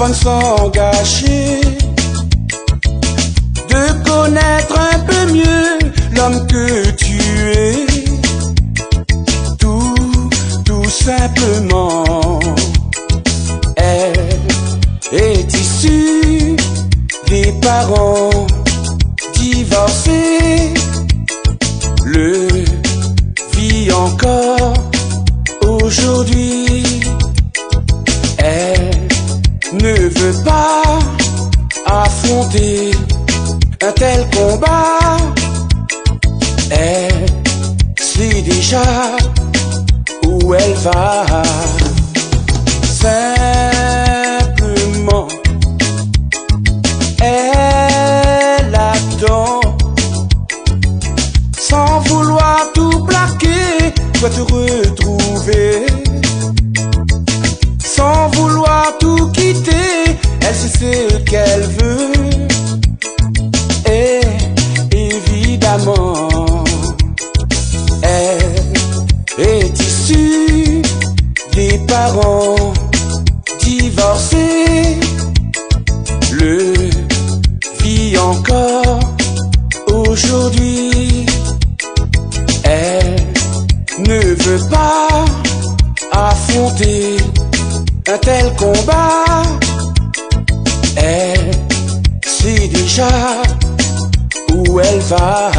avant de s'engager, de connaître un peu mieux l'homme que tu es. Tout simplement, elle est issue des parents divorcés, le vit encore aujourd'hui. Elle ne veut pas affronter un tel combat. Elle sait déjà où elle va. Simplement, elle attend, sans vouloir tout plaquer, doit te retrouver. Sans vouloir tout quitter, elle sait ce qu'elle veut. Et évidemment, elle est issue des parents divorcés, le vit encore aujourd'hui. Elle ne veut pas affronter un tel combat. Elle sait déjà où elle va.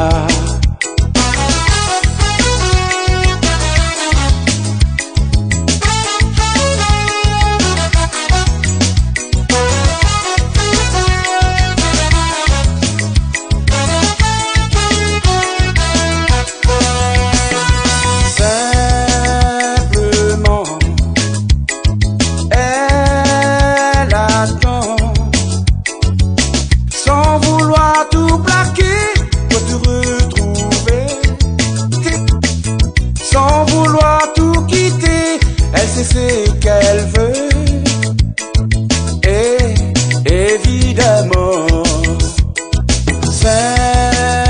Sans vouloir tout quitter, elle sait ce qu'elle veut. Et évidemment, simplement,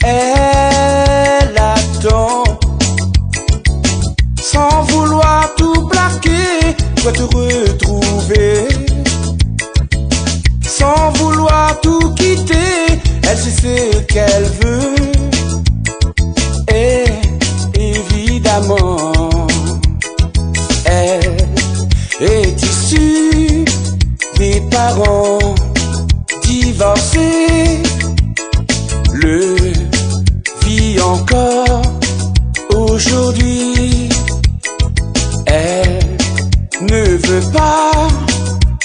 elle attend, sans vouloir tout plaquer, doit te retrouver. Sans vouloir tout quitter, elle sait ce qu'elle veut. Et évidemment, elle est issue des parents divorcés, le vit encore aujourd'hui. Elle ne veut pas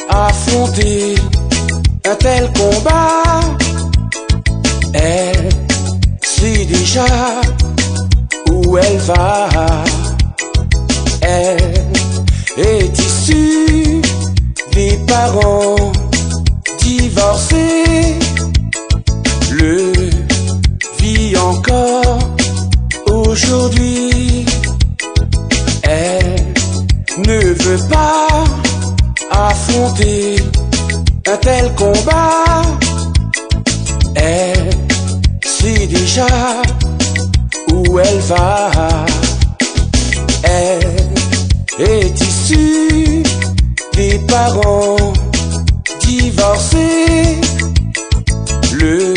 affronter un tel combat. Elle sait déjà où elle va. Elle est issue des parents divorcés, le vit encore aujourd'hui. Elle ne veut pas affronter un tel combat. Elle sait déjà où elle va. Elle est issue des parents divorcés, le